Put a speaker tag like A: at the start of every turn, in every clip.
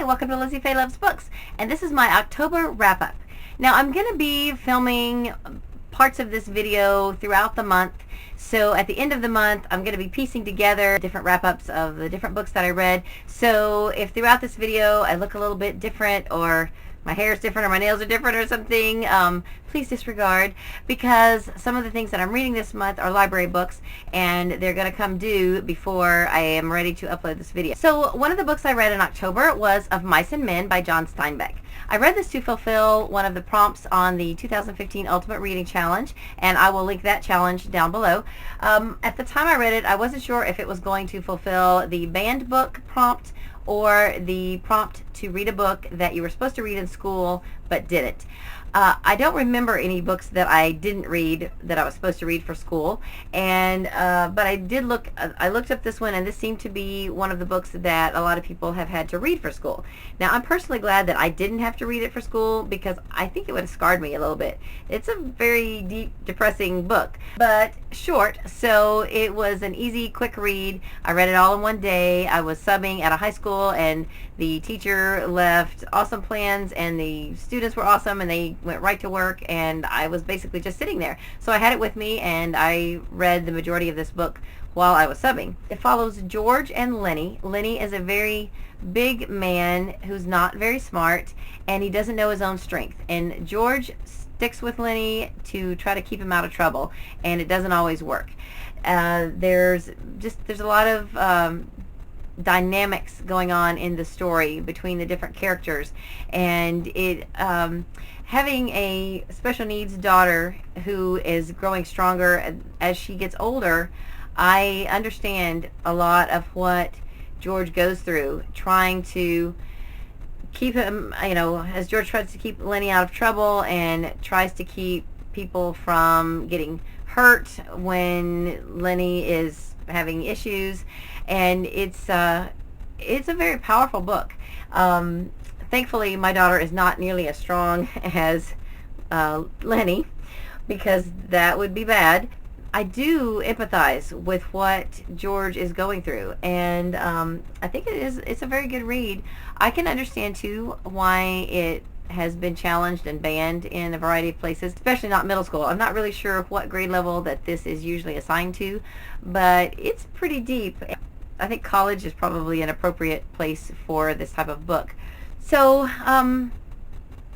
A: Hi, welcome to Lizzie Faye Loves Books, and this is my October wrap-up. Now, I'm going to be filming parts of this video throughout the month, so at the end of the month, I'm going to be piecing together different wrap-ups of the different books that I read. So if throughout this video I look a little bit different, or my hair is different, or my nails are different, or something, please disregard, because some of the things that I'm reading this month are library books, and they're going to come due before I am ready to upload this video. So one of the books I read in October was Of Mice and Men by John Steinbeck. I read this to fulfill one of the prompts on the 2015 Ultimate Reading Challenge, and I will link that challenge down below. At the time I read it, I wasn't sure if it was going to fulfill the banned book prompt or the prompt to read a book that you were supposed to read in school but didn't. I don't remember any books that I didn't read that I was supposed to read for school, and but I did look. I looked up this one, and this seemed to be one of the books that a lot of people have had to read for school. Now, I'm personally glad that I didn't have to read it for school, because I think it would have scarred me a little bit. It's a very deep, depressing book, but short, so it was an easy, quick read. I read it all in one day. I was subbing at a high school, and the teacher left awesome plans, and the students were awesome, and they went right to work, and I was basically just sitting there. So I had it with me, and I read the majority of this book while I was subbing. It follows George and Lenny. Lenny is a very big man who's not very smart, and he doesn't know his own strength. And George sticks with Lenny to try to keep him out of trouble, and it doesn't always work. There's a lot of dynamics going on in the story between the different characters, and it having a special needs daughter who is growing stronger as she gets older, I understand a lot of what George goes through trying to keep him, as George tries to keep Lenny out of trouble and tries to keep people from getting hurt when Lenny is having issues. And it's a very powerful book. Thankfully, my daughter is not nearly as strong as Lenny, because that would be bad. I do empathize with what George is going through, and I think it's a very good read. I can understand too why it has been challenged and banned in a variety of places, especially not middle school. I'm not really sure what grade level that this is usually assigned to, but it's pretty deep. I think college is probably an appropriate place for this type of book. So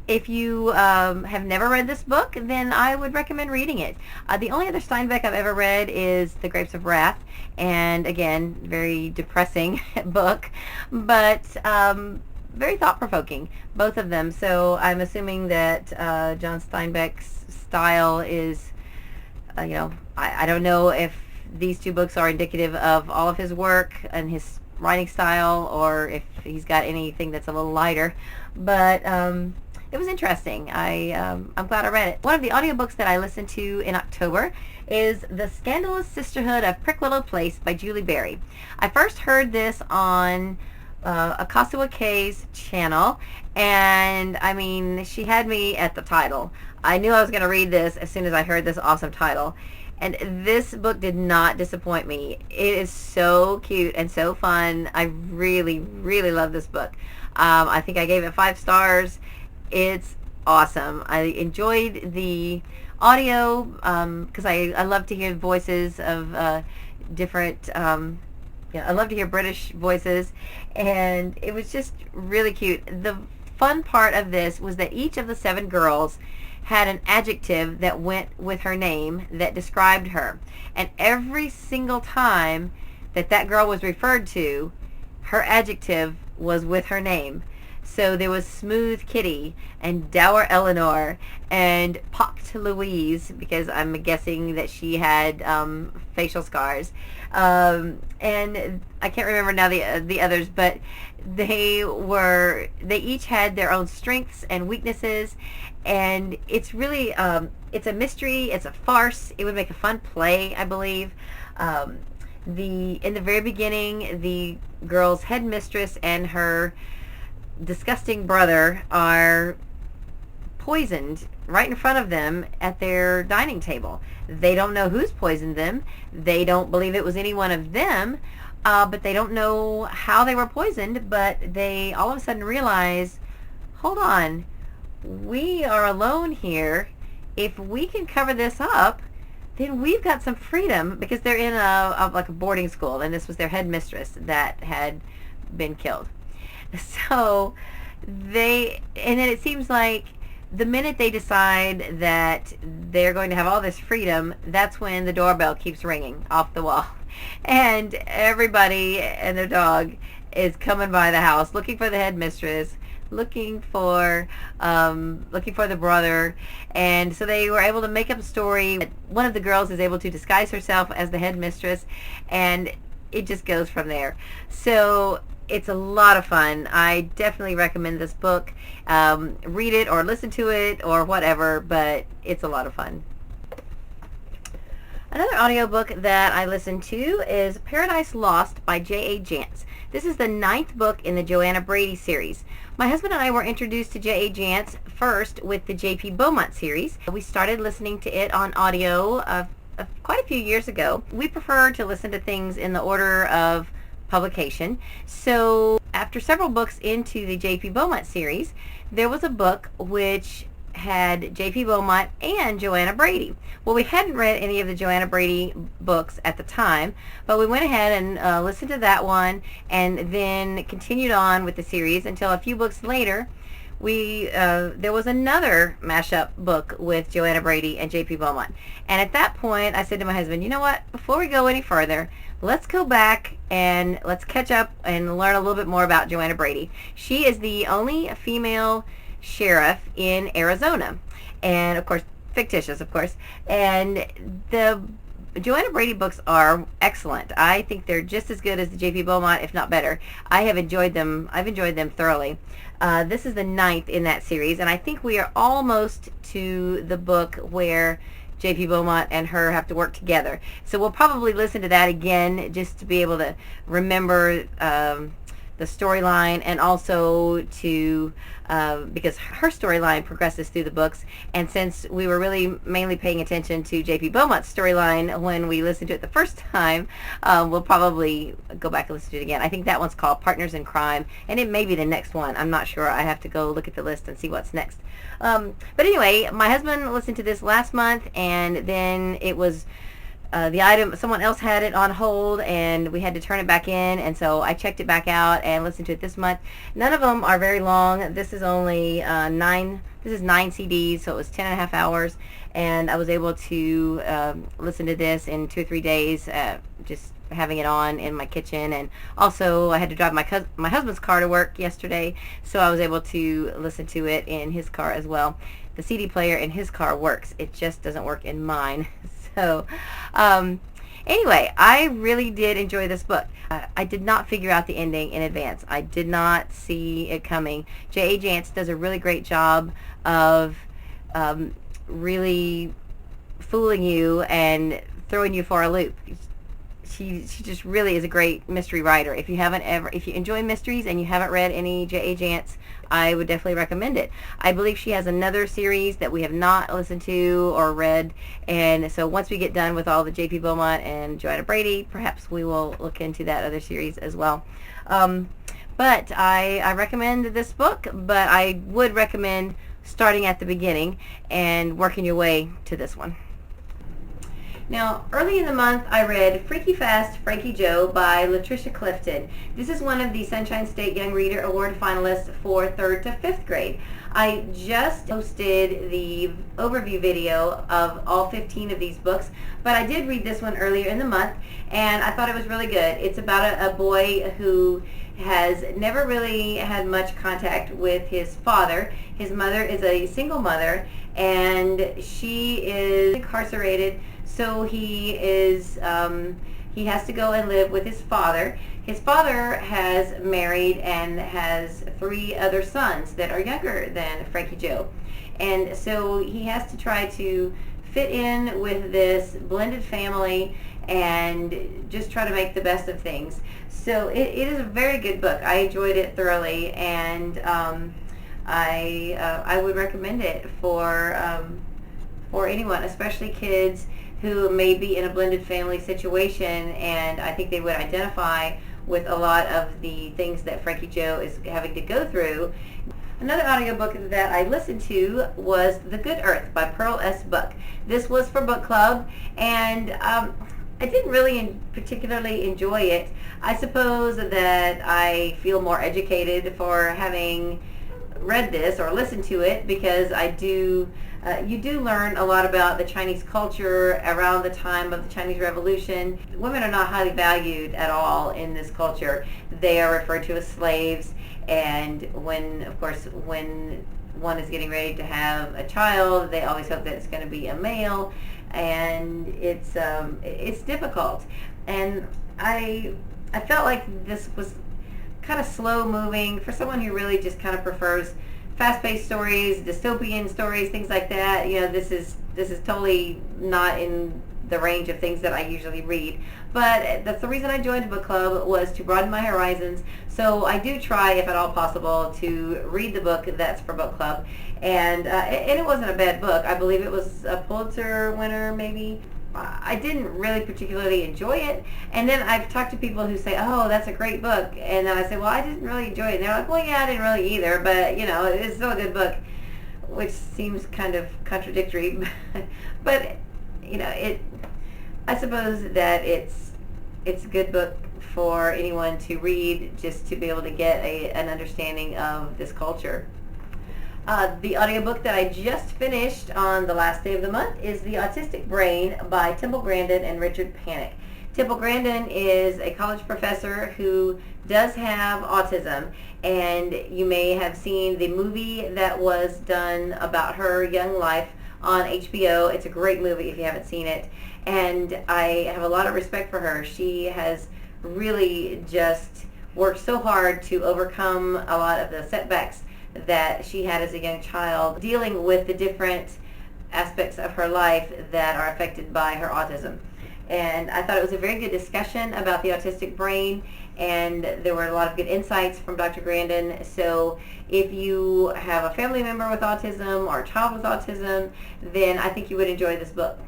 A: if you have never read this book, then I would recommend reading it. The only other Steinbeck I've ever read is The Grapes of Wrath, and again, very depressing book, but very thought-provoking, both of them. So I'm assuming that John Steinbeck's style is, I don't know if these two books are indicative of all of his work and his writing style, or if he's got anything that's a little lighter, but it was interesting. I'm glad I read it. One of the audiobooks that I listened to in October is The Scandalous Sisterhood of Prickwillow Place by Julie Berry. I first heard this on Akasua K's channel, and I mean, she had me at the title. I knew I was going to read this as soon as I heard this awesome title. And this book did not disappoint me. It is so cute and so fun. I really, really love this book. I think I gave it 5 stars. It's awesome. I enjoyed the audio because I love to hear voices of different, I love to hear British voices, and it was just really cute. The fun part of this was that each of the 7 girls had an adjective that went with her name that described her. And every single time that girl was referred to, her adjective was with her name. So there was Smooth Kitty, and Dour Eleanor, and Pocked Louise, because I'm guessing that she had facial scars. And I can't remember now the others, but they each had their own strengths and weaknesses, and it's really it's a mystery, it's a farce. It would make a fun play, I believe. In the very beginning, the girl's headmistress and her disgusting brother are poisoned right in front of them at their dining table. They don't know who's poisoned them. They don't believe it was any one of them, but they don't know how they were poisoned, but they all of a sudden realize, hold on, we are alone here. If we can cover this up, then we've got some freedom, because they're in like a boarding school, and this was their headmistress that had been killed. So and then it seems like the minute they decide that they're going to have all this freedom, that's when the doorbell keeps ringing off the wall, and everybody and their dog is coming by the house looking for the headmistress, looking for the brother. And so they were able to make up a story. One of the girls is able to disguise herself as the headmistress, and it just goes from there. So it's a lot of fun. I definitely recommend this book. Read it or listen to it or whatever, but it's a lot of fun. Another audiobook that I listened to is Paradise Lost by J.A. Jance. This is the 9th book in the Joanna Brady series. My husband and I were introduced to J.A. Jance first with the J.P. Beaumont series. We started listening to it on audio quite a few years ago. We prefer to listen to things in the order of publication. So after several books into the J.P. Beaumont series, there was a book which had J.P. Beaumont and Joanna Brady. Well, we hadn't read any of the Joanna Brady books at the time, but we went ahead and listened to that one, and then continued on with the series until a few books later, there was another mashup book with Joanna Brady and J.P. Beaumont. And at that point, I said to my husband, you know what, before we go any further, let's go back and let's catch up and learn a little bit more about Joanna Brady. She is the only female sheriff in Arizona, and of course fictitious, of course, and the Joanna Brady books are excellent. I think they're just as good as the J.P. Beaumont, if not better. I've enjoyed them thoroughly. This is the 9th in that series, and I think we are almost to the book where J.P. Beaumont and her have to work together. So we'll probably listen to that again just to be able to remember the storyline, and also to because her storyline progresses through the books, and since we were really mainly paying attention to J.P. Beaumont's storyline when we listened to it the first time, we'll probably go back and listen to it again. I think that one's called Partners in Crime, and it may be the next one. I'm not sure. I have to go look at the list and see what's next. But anyway, my husband listened to this last month, and then it was the item, someone else had it on hold, and we had to turn it back in, and so I checked it back out and listened to it this month. None of them are very long. This is only 9 CDs, so it was 10.5 hours, and I was able to listen to this in 2 or 3 days, just having it on in my kitchen. And also I had to drive my husband's car to work yesterday, so I was able to listen to it in his car as well. The CD player in his car works. It just doesn't work in mine. So anyway, I really did enjoy this book. I did not figure out the ending in advance. I did not see it coming. J.A. Jance does a really great job of really fooling you and throwing you for a loop. She just really is a great mystery writer. If you enjoy mysteries and you haven't read any J.A. Jance, I would definitely recommend it. I believe she has another series that we have not listened to or read, and so once we get done with all the J.P. Beaumont and Joanna Brady, perhaps we will look into that other series as well. But I recommend this book, but I would recommend starting at the beginning and working your way to this one. Now, early in the month, I read Freaky Fast, Frankie Joe by Latricia Clifton. This is one of the Sunshine State Young Reader Award finalists for 3rd to 5th grade. I just posted the overview video of all 15 of these books, but I did read this one earlier in the month, and I thought it was really good. It's about a boy who has never really had much contact with his father. His mother is a single mother, and she is incarcerated. So he has to go and live with his father. His father has married and has 3 other sons that are younger than Frankie Joe. And so he has to try to fit in with this blended family and just try to make the best of things. So it is a very good book. I enjoyed it thoroughly, and I would recommend it for anyone, especially kids who may be in a blended family situation, and I think they would identify with a lot of the things that Frankie Joe is having to go through. Another audiobook that I listened to was The Good Earth by Pearl S. Buck. This was for book club, and I didn't really particularly enjoy it. I suppose that I feel more educated for having read this or listened to it, because you do learn a lot about the Chinese culture around the time of the Chinese Revolution. Women are not highly valued at all in this culture. They are referred to as slaves, and of course, when one is getting ready to have a child, they always hope that it's going to be a male, and it's difficult. And I felt like this was kind of slow moving for someone who really just kind of prefers fast-paced stories, dystopian stories, things like that. This is totally not in the range of things that I usually read. But that's the reason I joined a book club, was to broaden my horizons. So I do try, if at all possible, to read the book that's for book club. And it wasn't a bad book. I believe it was a Pulitzer winner, maybe. I didn't really particularly enjoy it. And then I've talked to people who say, oh, that's a great book. And then I say, well, I didn't really enjoy it. And they're like, well, yeah, I didn't really either. But, it's still a good book, which seems kind of contradictory. But, I suppose that it's a good book for anyone to read, just to be able to get an understanding of this culture. The audiobook that I just finished on the last day of the month is The Autistic Brain by Temple Grandin and Richard Panik. Temple Grandin is a college professor who does have autism, and you may have seen the movie that was done about her young life on HBO. It's a great movie if you haven't seen it, and I have a lot of respect for her. She has really just worked so hard to overcome a lot of the setbacks that she had as a young child, dealing with the different aspects of her life that are affected by her autism. And I thought it was a very good discussion about the autistic brain, and there were a lot of good insights from Dr. Grandin. So if you have a family member with autism or a child with autism, then I think you would enjoy this book.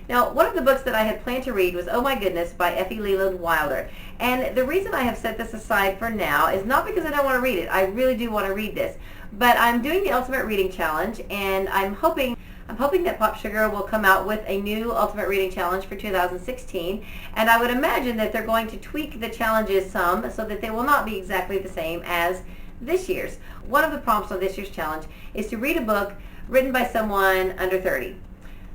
A: Now, one of the books that I had planned to read was Oh My Goodness by Effie Leland Wilder. And the reason I have set this aside for now is not because I don't want to read it. I really do want to read this. But I'm doing the Ultimate Reading Challenge, and I'm hoping that Pop Sugar will come out with a new Ultimate Reading Challenge for 2016. And I would imagine that they're going to tweak the challenges some so that they will not be exactly the same as this year's. One of the prompts on this year's challenge is to read a book written by someone under 30.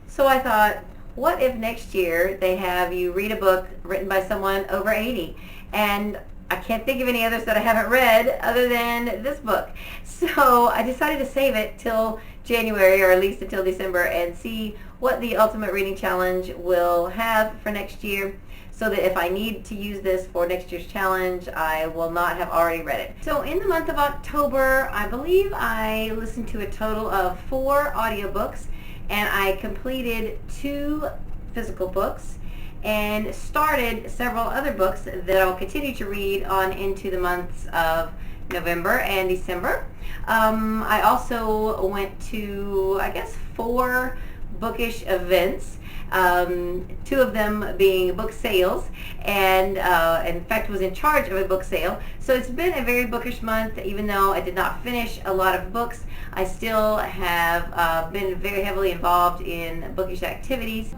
A: So I thought, what if next year they have you read a book written by someone over 80? And I can't think of any others that I haven't read other than this book. So I decided to save it till January, or at least until December, and see what the Ultimate Reading Challenge will have for next year, so that if I need to use this for next year's challenge, I will not have already read it. So in the month of October, I believe I listened to a total of 4 audiobooks, and I completed 2 physical books and started several other books that I'll continue to read on into the months of November and December. I also went to, I guess, 4 bookish events, 2 of them being book sales, and in fact was in charge of a book sale. So it's been a very bookish month. Even though I did not finish a lot of books, I still have been very heavily involved in bookish activities.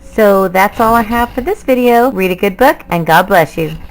A: So that's all I have for this video. Read a good book, and God bless you.